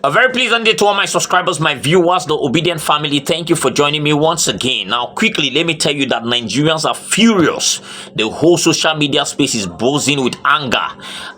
A very pleasant day to all my subscribers, my viewers, the obedient family. Thank you for joining me once again. Now, quickly, let me tell you that Nigerians are furious. The whole social media space is buzzing with anger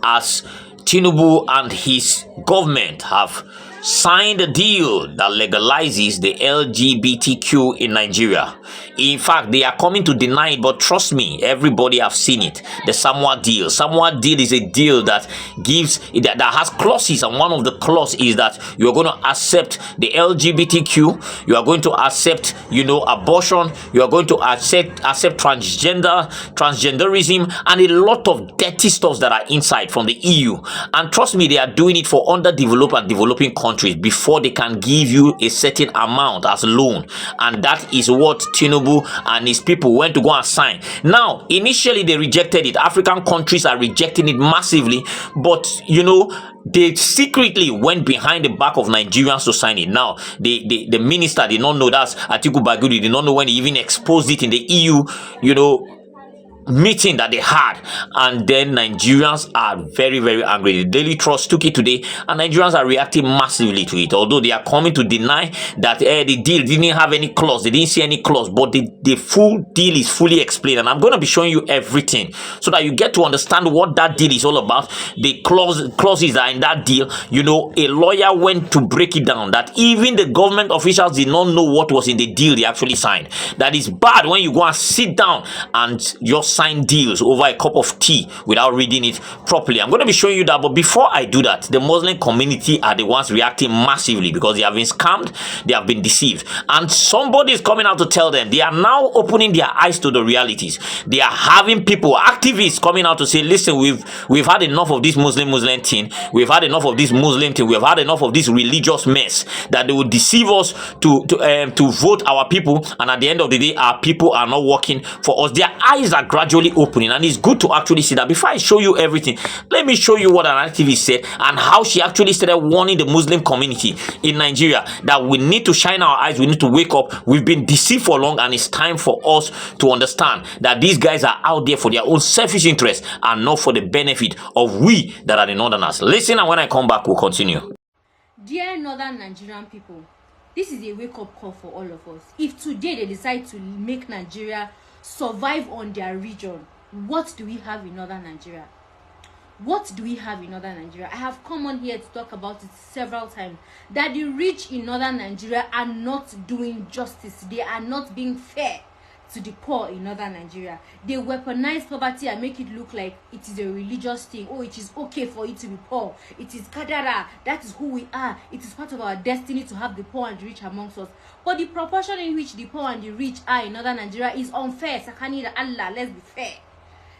as TINUBU and his government have signed a deal that legalizes the LGBTQ in Nigeria. In fact, they are coming to deny it, but trust me, everybody have seen it. The Samoa deal. Samoa deal is a deal that that has clauses, and one of the clauses is that you are going to accept the LGBTQ, you are going to accept, abortion, you are going to accept transgenderism, and a lot of dirty stuff that are inside from the EU. And trust me, they are doing it for underdeveloped and developing countries before they can give you a certain amount as loan, and that is what TINUBU and his people went to go and sign. Now, initially they rejected it. African countries are rejecting it massively, but they secretly went behind the back of Nigerians to sign it. Now, the minister did not know, that's Atiku Bagudi, did not know when he even exposed it in the EU, meeting that they had, and then Nigerians are very, very angry. The Daily Trust took it today, and Nigerians are reacting massively to it, although they are coming to deny that the deal didn't have any clause, they didn't see any clause, but the full deal is fully explained, and I'm going to be showing you everything so that you get to understand what that deal is all about. The clauses are in that deal. A lawyer went to break it down, that even the government officials did not know what was in the deal they actually signed. That is bad when you go and sit down and just sign deals over a cup of tea without reading it properly. I'm going to be showing you that, but before I do that, the Muslim community are the ones reacting massively because they have been scammed, they have been deceived, and somebody is coming out to tell them. They are now opening their eyes to the realities. They are having people, activists, coming out to say, listen, we've had enough of this Muslim thing, we've had enough of this Muslim thing, we've had enough of this religious mess, that they will deceive us to vote our people, and at the end of the day our people are not working for us. Their eyes are gradually opening, and it's good to actually see that. Before I show you everything, let me show you what an activist said and how she actually started warning the Muslim community in Nigeria that we need to shine our eyes, we need to wake up. We've been deceived for long, and it's time for us to understand that these guys are out there for their own selfish interests and not for the benefit of we that are the northerners. Listen, and when I come back, we'll continue. Dear northern Nigerian people, this is a wake-up call for all of us. If today they decide to make Nigeria survive on their region, what do we have in northern Nigeria? What do we have in northern Nigeria? I have come on here to talk about it several times, that the rich in northern Nigeria are not doing justice. They are not being fair to the poor in northern Nigeria. They weaponize poverty and make it look like it is a religious thing. Oh, it is okay for you to be poor. It is kadara. That is who we are. It is part of our destiny to have the poor and the rich amongst us. But the proportion in which the poor and the rich are in northern Nigeria is unfair. Sakani Allah, let's be fair.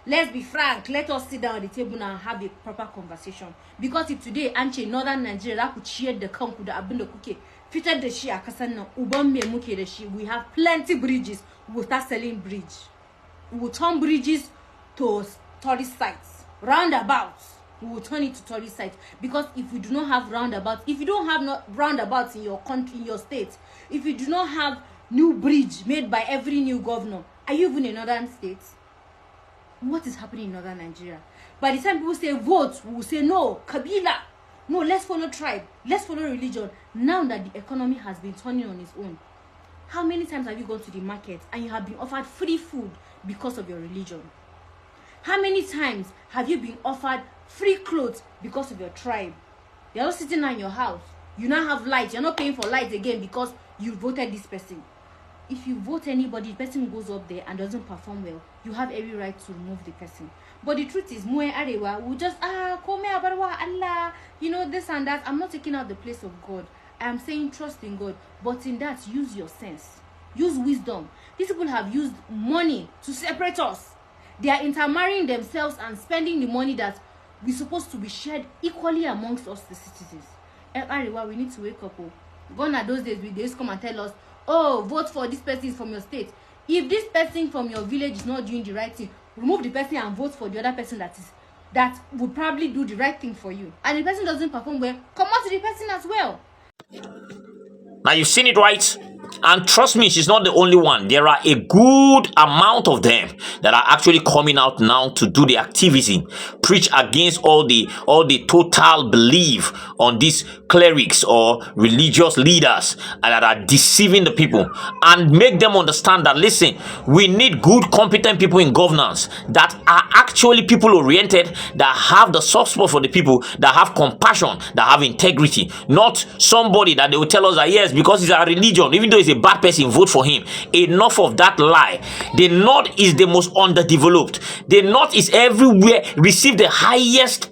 Let's be frank. Let us sit down at the table and have a proper conversation. Because if today Anche northern Nigeria that could share the kanku da abin da kuke fitar da shi a kasan nan uban me muke da shi, we have plenty bridges. We will start selling bridge. We will turn bridges to tourist sites. Roundabouts, we will turn it to tourist sites. Because if we do not have roundabouts, if you don't have roundabouts in your country, in your state, if you do not have new bridge made by every new governor, are you even in northern states? What is happening in northern Nigeria? By the time people say vote, we will say no, Kabila. No, let's follow tribe. Let's follow religion. Now that the economy has been turning on its own, how many times have you gone to the market and you have been offered free food because of your religion? How many times have you been offered free clothes because of your tribe? You're not sitting in your house. You now have light. You're not paying for light again because you voted this person. If you vote anybody, the person goes up there and doesn't perform well, you have every right to remove the person. But the truth is, Mue Arewa will just, Kome Abarwa, Allah, this and that. I'm not taking out the place of God. I am saying trust in God. But in that, use your sense. Use wisdom. These people have used money to separate us. They are intermarrying themselves and spending the money that we're supposed to be shared equally amongst us, the citizens. Arewa, we need to wake up. Gone are those days, they just come and tell us, oh, vote for this person from your state. If this person from your village is not doing the right thing, remove the person and vote for the other person that would probably do the right thing for you. And the person doesn't perform well, come out to the person as well. Now you've seen it, right? And trust me, she's not the only one. There are a good amount of them that are actually coming out now to do the activism, preach against all the total belief on these clerics or religious leaders that are deceiving the people, and make them understand that, listen, we need good, competent people in governance that are actually people oriented, that have the soft spot for the people, that have compassion, that have integrity, not somebody that they will tell us that, yes, because he's a religion, even though he's a bad person, vote for him. Enough of that lie. The North is the most underdeveloped. The North is everywhere, receive the highest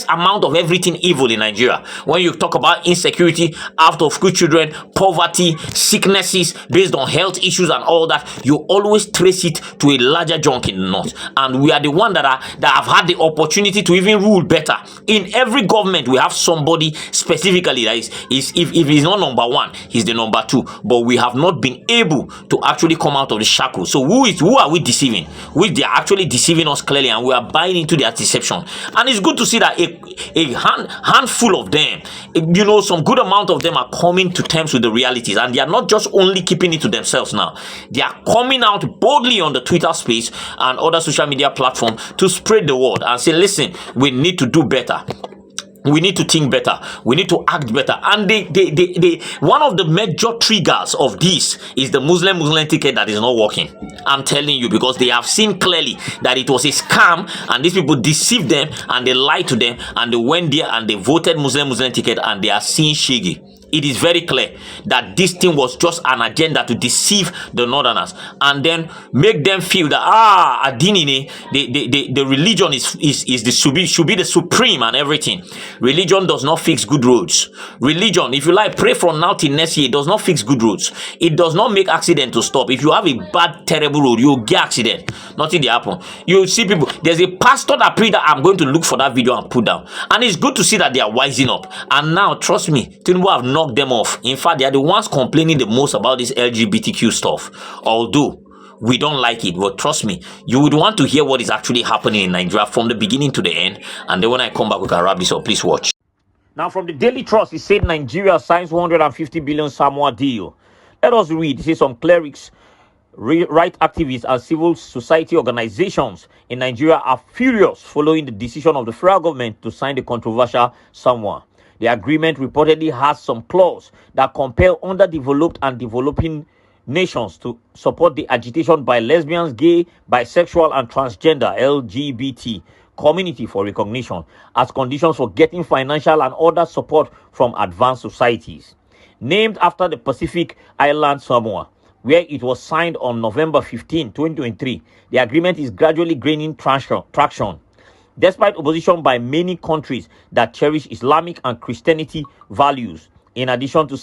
amount of everything evil in Nigeria. When you talk about insecurity, out of school children, poverty, sicknesses based on health issues and all that, you always trace it to a larger chunk in the North. And we are the one that have had the opportunity to even rule better. In every government, we have somebody specifically that is if he's not number one, he's the number two. But we have not been able to actually come out of the shackles. So who are we deceiving? Which they are actually deceiving us clearly, and we are buying into their deception. And it's good to see that a handful of them, some good amount of them are coming to terms with the realities, and they are not just only keeping it to themselves now. They are coming out boldly on the Twitter space and other social media platforms to spread the word and say, listen, we need to do better. We need to think better. We need to act better. And they one of the major triggers of this is the Muslim ticket that is not working. I'm telling you, because they have seen clearly that it was a scam, and these people deceived them and they lied to them, and they went there and they voted Muslim ticket, and they are seeing shaggy. It is very clear that this thing was just an agenda to deceive the Northerners and then make them feel that Adinine, the religion should be the supreme and everything. Religion does not fix good roads. Religion, if you like, pray from now till next year, it does not fix good roads. It does not make accident to stop. If you have a bad, terrible road, you'll get accident. Nothing will happen. You'll see people. There's a pastor that prayed that I'm going to look for that video and put down. And it's good to see that they are wising up. And now, trust me, TINUBU have knocked them off. In fact, they are the ones complaining the most about this LGBTQ stuff. Although we don't like it, but trust me, you would want to hear what is actually happening in Nigeria from the beginning to the end. And then when I come back, we can wrap this up. Please watch. Now, from the Daily Trust, it said Nigeria signs 150 billion Samoa deal. Let us read. It says some clerics, right activists, and civil society organizations in Nigeria are furious following the decision of the federal government to sign the controversial Samoa. The agreement reportedly has some clause that compel underdeveloped and developing nations to support the agitation by lesbians, gay, bisexual, and transgender LGBT community for recognition as conditions for getting financial and other support from advanced societies. Named after the Pacific island Samoa, where it was signed on November 15, 2023, the agreement is gradually gaining traction. Despite opposition by many countries that cherish Islamic and Christianity values, in addition to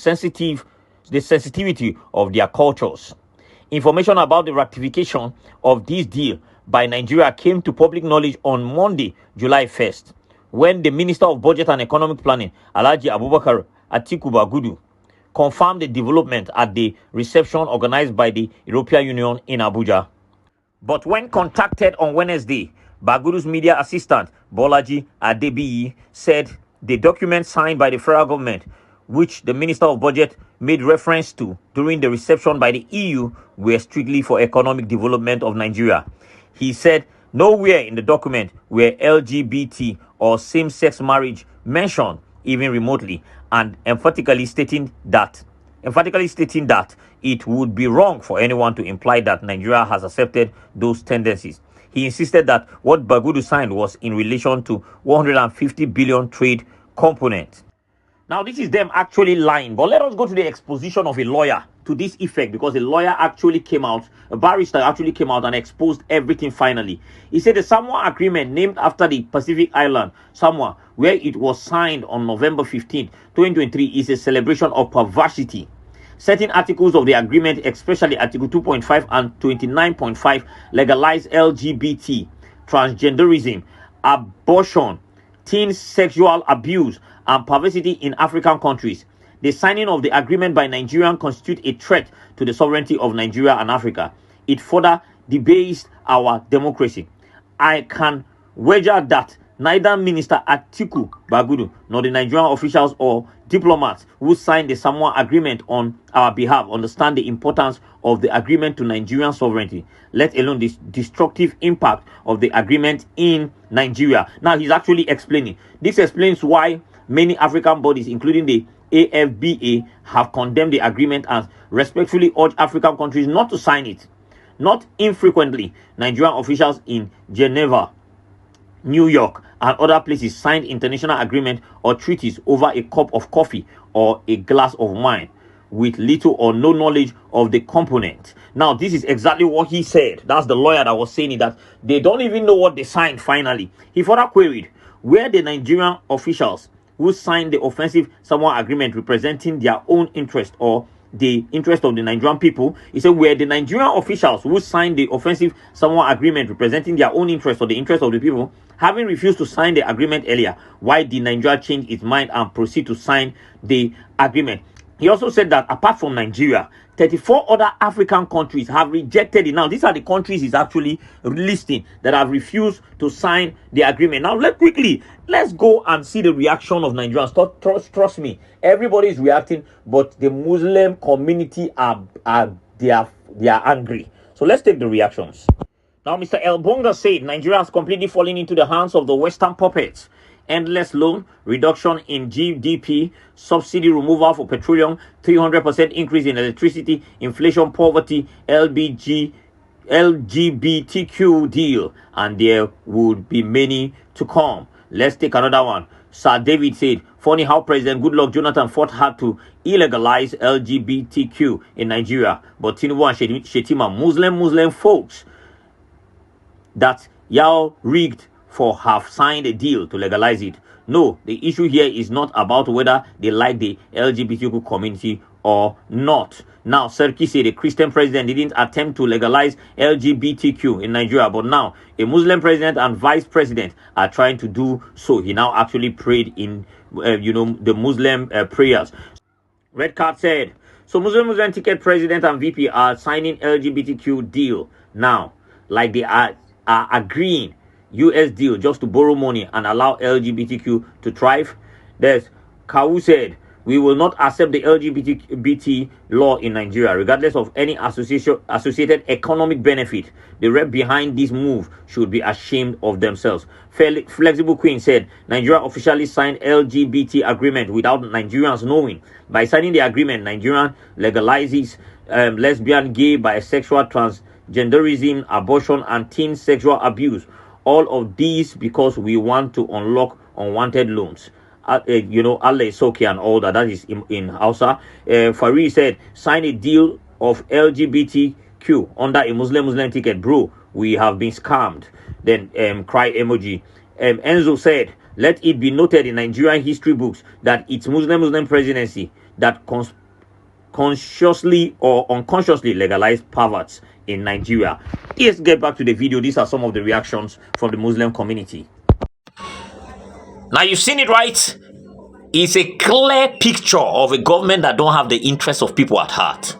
the sensitivity of their cultures. Information about the ratification of this deal by Nigeria came to public knowledge on Monday, July 1st, when the Minister of Budget and Economic Planning, Alhaji Abubakar Atiku Bagudu, confirmed the development at the reception organized by the European Union in Abuja. But when contacted on Wednesday, Bagudu's media assistant, Bolaji Adebiyi, said the document signed by the federal government, which the Minister of Budget made reference to during the reception by the EU, were strictly for economic development of Nigeria. He said nowhere in the document were LGBT or same-sex marriage mentioned, even remotely, and emphatically stating that it would be wrong for anyone to imply that Nigeria has accepted those tendencies. He insisted that what Bagudu signed was in relation to 150 billion trade component. Now, this is them actually lying, but let us go to the exposition of a lawyer to this effect, because a lawyer actually came out, a barrister actually came out and exposed everything finally. He said the Samoa Agreement, named after the Pacific island, Samoa, where it was signed on November 15, 2023, is a celebration of perversity. Certain articles of the agreement, especially Article 2.5 and 29.5, legalize LGBT, transgenderism, abortion, teen sexual abuse, and perversity in African countries. The signing of the agreement by Nigeria constitutes a threat to the sovereignty of Nigeria and Africa. It further debased our democracy. I can wager that Neither Minister Atiku Bagudu nor the Nigerian officials or diplomats who signed the Samoa Agreement on our behalf understand the importance of the agreement to Nigerian sovereignty, let alone the destructive impact of the agreement in Nigeria. Now, he's actually explaining. This explains why many African bodies, including the AFBA, have condemned the agreement and respectfully urge African countries not to sign it. Not infrequently, Nigerian officials in Geneva, New York, and other places signed international agreement or treaties over a cup of coffee or a glass of wine with little or no knowledge of the component. Now, this is exactly what he said. That's the lawyer that was saying it, that they don't even know what they signed finally. He further queried, where the Nigerian officials who signed the offensive Samoa agreement representing their own interest or the interest of the Nigerian people? He said, where the Nigerian officials who signed the offensive Samoa agreement representing their own interest or the interest of the people, having refused to sign the agreement earlier, why did Nigeria change its mind and proceed to sign the agreement? He also said that apart from Nigeria, 34 other African countries have rejected it. Now, these are the countries he's actually listing that have refused to sign the agreement. Now, let's go and see the reaction of Nigerians. Trust me, everybody is reacting, but the Muslim community are angry. So let's take the reactions. Now, Mr. El Bonga said Nigeria has completely fallen into the hands of the Western puppets. Endless loan, reduction in GDP, subsidy removal for petroleum, 300% increase in electricity, inflation, poverty, LGBTQ deal, and there would be many to come. Let's take another one. Sir David said, funny how President Goodluck Jonathan fought hard to illegalize LGBTQ in Nigeria, but TINUBU and Shetima, Muslim folks that y'all rigged for have signed a deal to legalize it. No, the issue here is not about whether they like the LGBTQ community or not. Now, Serki said a Christian president didn't attempt to legalize LGBTQ in Nigeria, but now a Muslim president and vice president are trying to do so. He now actually prayed in, the Muslim prayers. Red Card said, so Muslim ticket president and VP are signing LGBTQ deal now, like they are agreeing US deal just to borrow money and allow LGBTQ to thrive. There's Kawu said, we will not accept the LGBT law in Nigeria, regardless of any associated economic benefit. The rep behind this move should be ashamed of themselves. Flexible Queen said, Nigeria officially signed LGBT agreement without Nigerians knowing. By signing the agreement, Nigeria legalizes lesbian, gay, bisexual, transgenderism, abortion, and teen sexual abuse. All of these because we want to unlock unwanted loans. Allah is okay and all that. That is in Hausa. Farid said, sign a deal of LGBTQ under a Muslim ticket. Bro, we have been scammed. Then cry emoji. Enzo said, let it be noted in Nigerian history books that it's Muslim presidency that consciously or unconsciously legalized perverts in Nigeria. Let's get back to the video. These are some of the reactions from the Muslim community. Now, you've seen it, right? It's a clear picture of a government that don't have the interests of people at heart.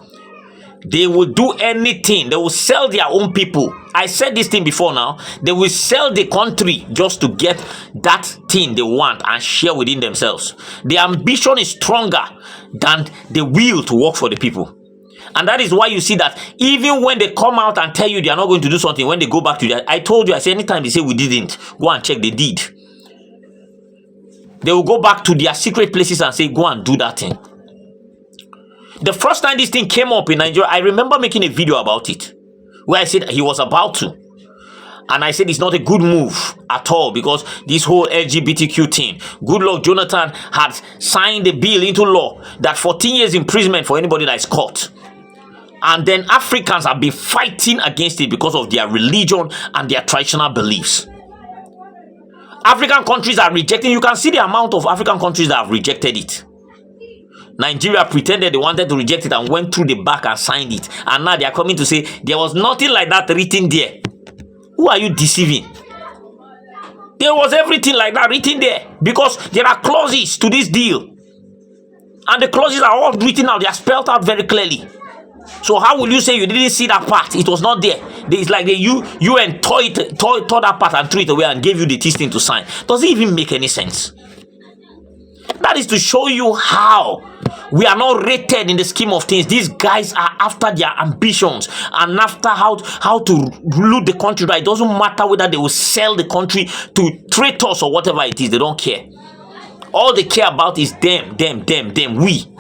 They will do anything. They will sell their own people. I said this thing before now. They will sell the country just to get that thing they want and share within themselves. The ambition is stronger than the will to work for the people. And that is why you see that even when they come out and tell you they are not going to do something, when they go back to that, I told you, I said, anytime they say we didn't, go and check, they did. They will go back to their secret places and say, go and do that thing. The first time this thing came up in Nigeria, I remember making a video about it, where I said he was about to. And I said it's not a good move at all, because this whole LGBTQ thing, Goodluck Jonathan had signed a bill into law that 14 years imprisonment for anybody that is caught. And then Africans have been fighting against it because of their religion and their traditional beliefs. African countries are rejecting. You can see the amount of African countries that have rejected it. Nigeria pretended they wanted to reject it and went through the back and signed it. And now they are coming to say there was nothing like that written there. Who are you deceiving? There was everything like that written there, because there are clauses to this deal. And the clauses are all written out. They are spelled out very clearly. So how will you say you didn't see that part? It was not there. It's like you and tore that part and threw it away and gave you the thing to sign. Does it even make any sense? That is to show you how we are not rated in the scheme of things. These guys are after their ambitions and after how to loot the country. Right? It doesn't matter whether they will sell the country to traitors or whatever it is. They don't care. All they care about is them, we.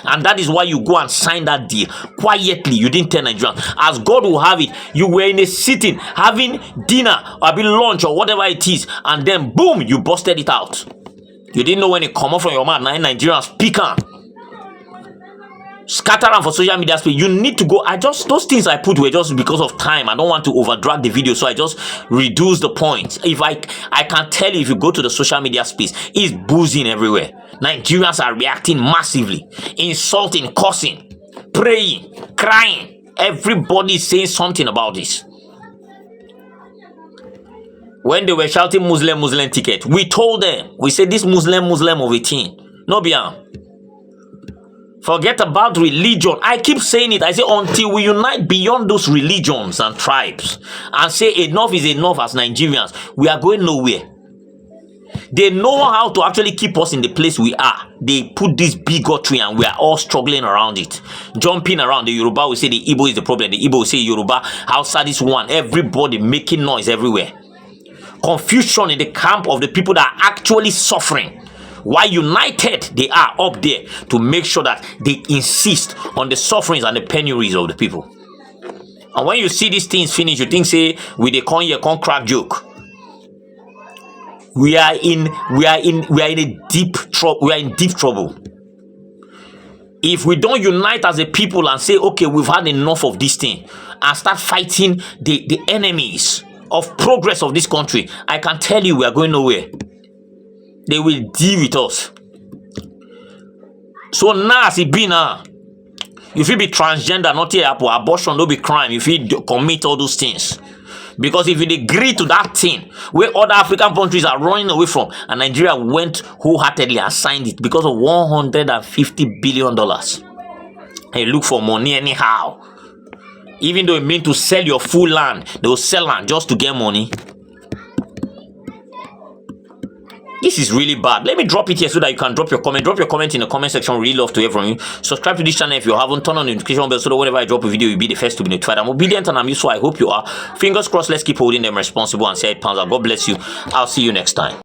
And that is why you go and sign that deal quietly. You didn't tell Nigerians. As God will have it, you were in a sitting, having dinner or lunch or whatever it is, and then boom, you busted it out. You didn't know when it come up from your mouth. Now Nigerians pick on. Scatter them for social media space. You need to go. Those things I put were just because of time. I don't want to overdrag the video, so I just reduce the point. If I can tell you, if you go to the social media space, it's boozing everywhere. Nigerians are reacting massively, insulting, cursing, praying, crying. Everybody is saying something about this. When they were shouting Muslim ticket, we told them, we said this Muslim of a thing. No beyond. Forget about religion. I keep saying it. I say until we unite beyond those religions and tribes and say enough is enough as Nigerians, we are going nowhere. They know how to actually keep us in the place we are. They put this bigotry and we are all struggling around it. Jumping around. The Yoruba will say the Igbo is the problem. The Igbo will say Yoruba, Hausa this one. Everybody making noise everywhere. Confusion in the camp of the people that are actually suffering. Why united they are up there to make sure that they insist on the sufferings and the penuries of the people. And when you see these things finish, you think say we they come here come crack joke. We are in deep trouble. If we don't unite as a people and say, okay, we've had enough of this thing and start fighting the enemies of progress of this country, I can tell you we are going nowhere. They will deal with us. So now as it be now, if you be transgender, not here, abortion, no be crime. If you commit all those things. Because if you agree to that thing where other African countries are running away from, and Nigeria went wholeheartedly and signed it because of $150 billion. Hey, look for money anyhow. Even though it means to sell your full land, they will sell land just to get money. This is really bad. Let me drop it here so that you can drop your comment. Drop your comment in the comment section. Really love to hear from you. Subscribe to this channel if you haven't. Turn on the notification bell so that whenever I drop a video, you'll be the first to be notified. I'm obedient and I'm useful. I hope you are. Fingers crossed. Let's keep holding them responsible and say it pounds out. God bless you. I'll see you next time.